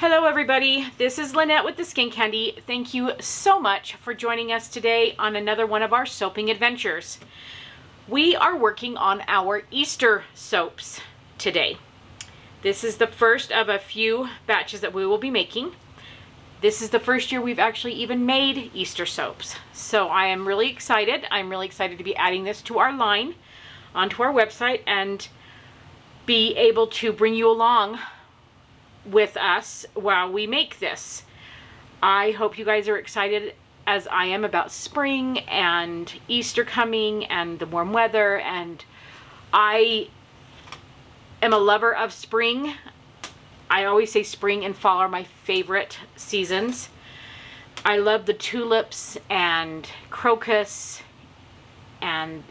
Hello everybody, this is Lynette with the Skin Candy. Thank you so much for joining us today on another one of our soaping adventures. We are working on our Easter soaps today. This is the first of a few batches that we will be making. This is the first year we've actually even made Easter soaps. So I am really excited. I'm really excited to be adding this to our line onto our website and be able to bring you along with us while we make this. I hope you guys are excited as I am about spring and Easter coming and the warm weather, and I am a lover of spring. I always say spring and fall are my favorite seasons. I love the tulips and crocus and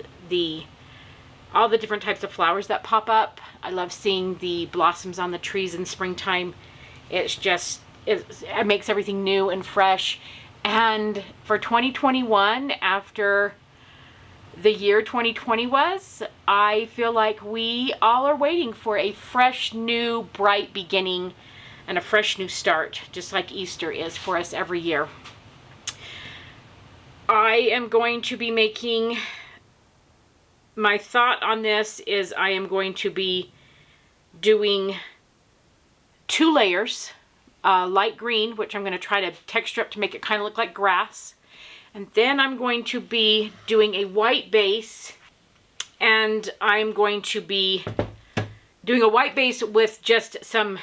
all the different types of flowers that pop up. I love seeing the blossoms on the trees in springtime. It's just, it makes everything new and fresh. And for 2021, after the year 2020 was, I feel like we all are waiting for a fresh, new, bright beginning and a fresh new start, just like Easter is for us every year. I am going to be making, my thought on this is I am going to be doing 2 layers, light green, which I'm going to try to texture up to make it kind of look like grass. And then I'm going to be doing a white base, and I'm going to be doing a white base with just some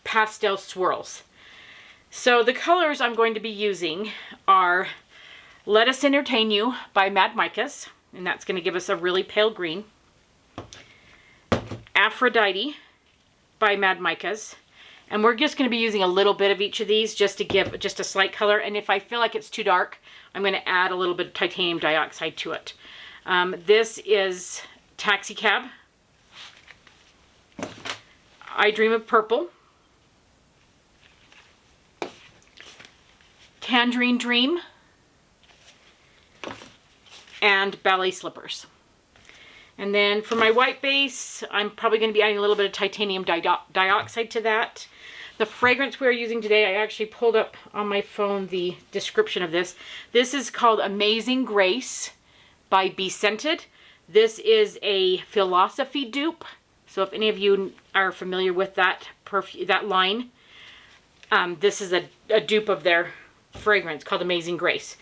pastel swirls. So the colors I'm going to be using are Let Us Entertain You by Mad Micas, and that's going to give us a really pale green. Aphrodite by Mad Micas, and we're just going to be using a little bit of each of these just to give just a slight color, and if I feel like it's too dark, I'm going to add a little bit of titanium dioxide to it. This is Taxi Cab, I Dream of Purple, Tangerine Dream, and Ballet Slippers. And then for my white base, I'm probably going to be adding a little bit of titanium dioxide to that. The fragrance we're using today, I actually pulled up on my phone the description of this. This is called Amazing Grace by Be Scented. This is a Philosophy dupe. So if any of you are familiar with that line, this is a dupe of their fragrance called Amazing Grace.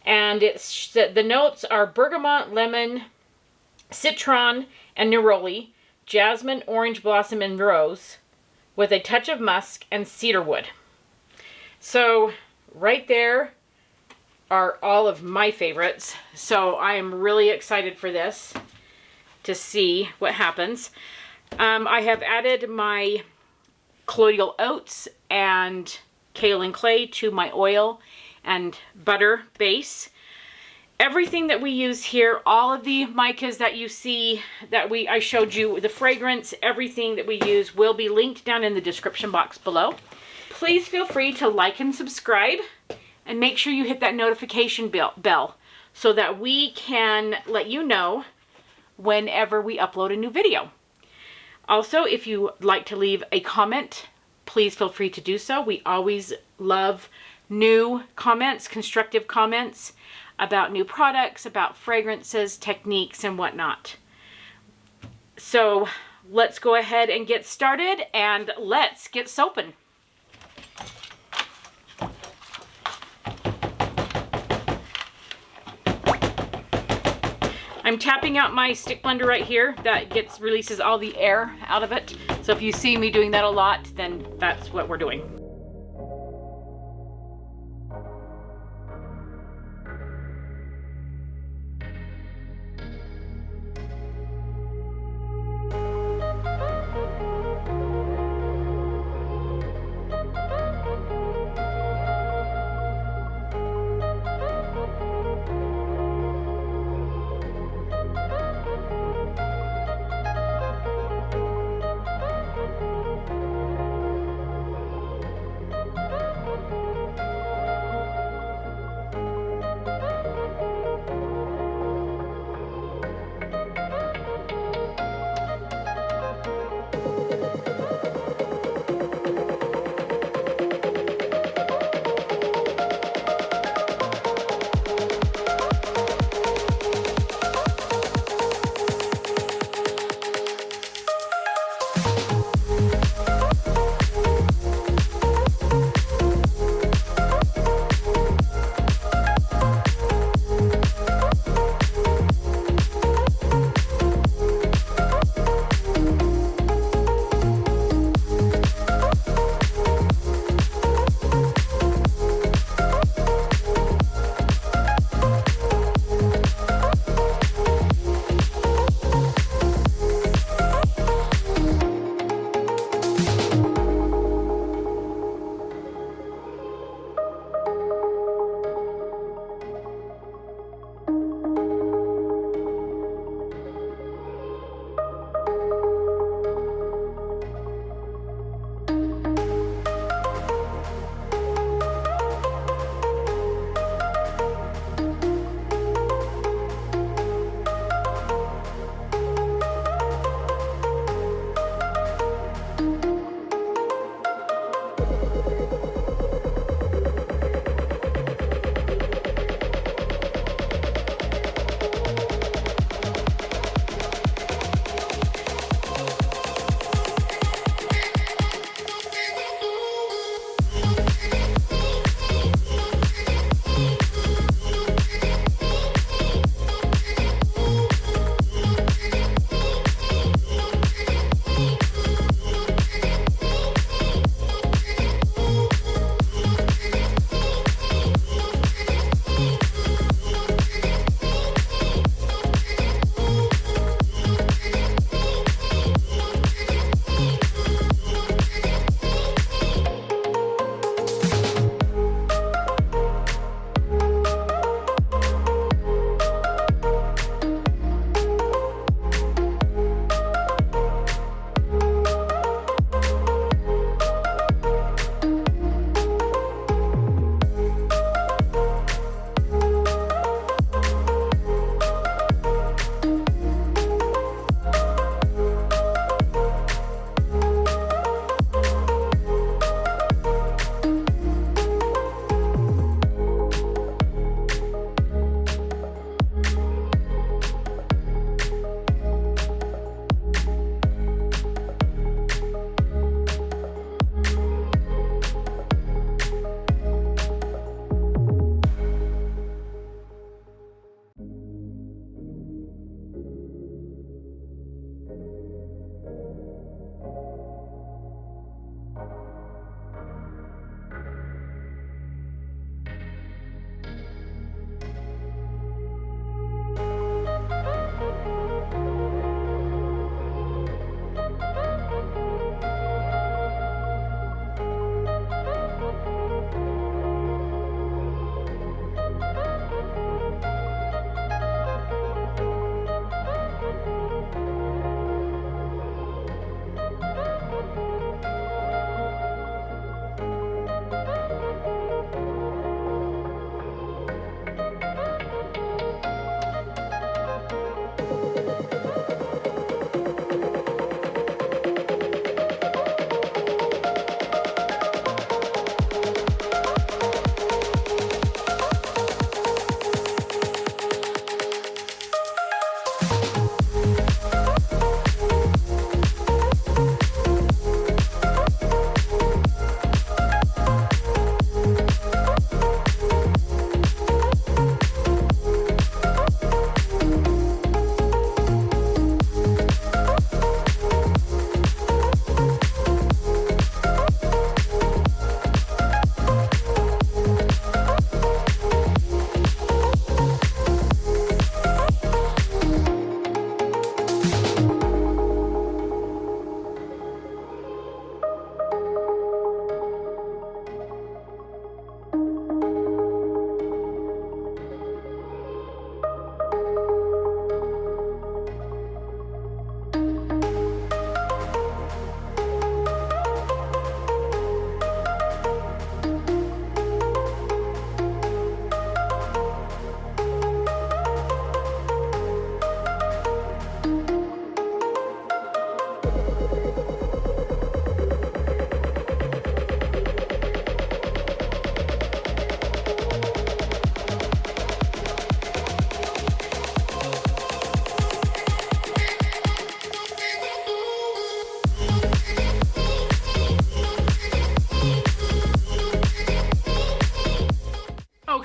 And it's the notes are bergamot, lemon, citron, and neroli, jasmine, orange blossom, and rose, with a touch of musk and cedarwood. So right there are all of my favorites. So I am really excited for this to see what happens. I have added my colloidal oats and kaolin clay to my oil and butter base. Everything that we use here, all of the micas that you see that I showed you, the fragrance, everything that we use will be linked down in the description box below. Please feel free to like and subscribe, and make sure you hit that notification bell so that we can let you know whenever we upload a new video. Also, if you like to leave a comment, please feel free to do so. We always love new comments, constructive comments about new products, about fragrances, techniques, and whatnot. So let's go ahead and get started, and let's get soaping. I'm tapping out my stick blender right here. That releases all the air out of it. So if you see me doing that a lot, then that's what we're doing.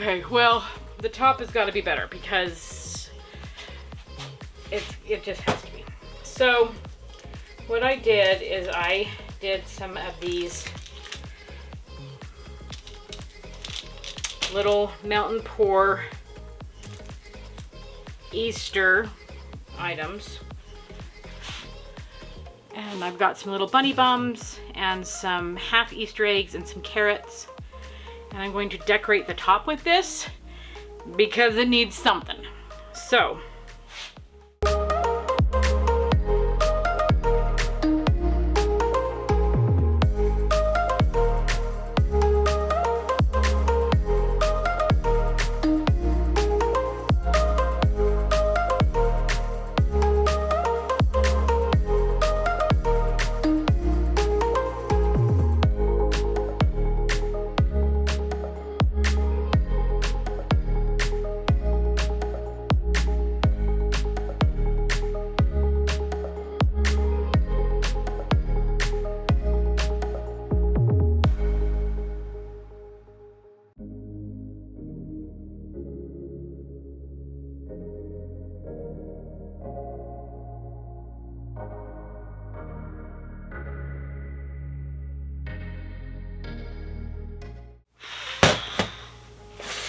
Okay, well, the top has got to be better because it just has to be. So what I did is I did some of these little melt and pour Easter items. And I've got some little bunny bums and some half Easter eggs and some carrots. And I'm going to decorate the top with this because it needs something. So,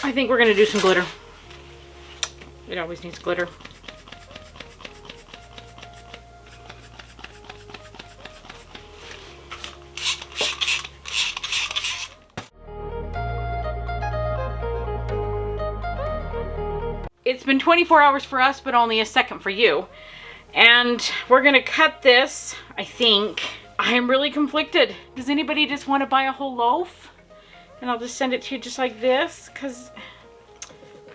I think we're gonna do some glitter. It always needs glitter. It's been 24 hours for us, but only a second for you. And we're gonna cut this, I think. I am really conflicted. Does anybody just want to buy a whole loaf? And I'll just send it to you just like this, because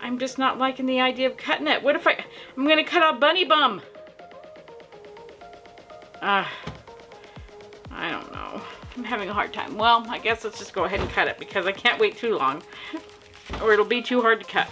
I'm just not liking the idea of cutting it. What if I'm gonna cut a bunny bum? I don't know. I'm having a hard time. Well, I guess let's just go ahead and cut it because I can't wait too long or it'll be too hard to cut.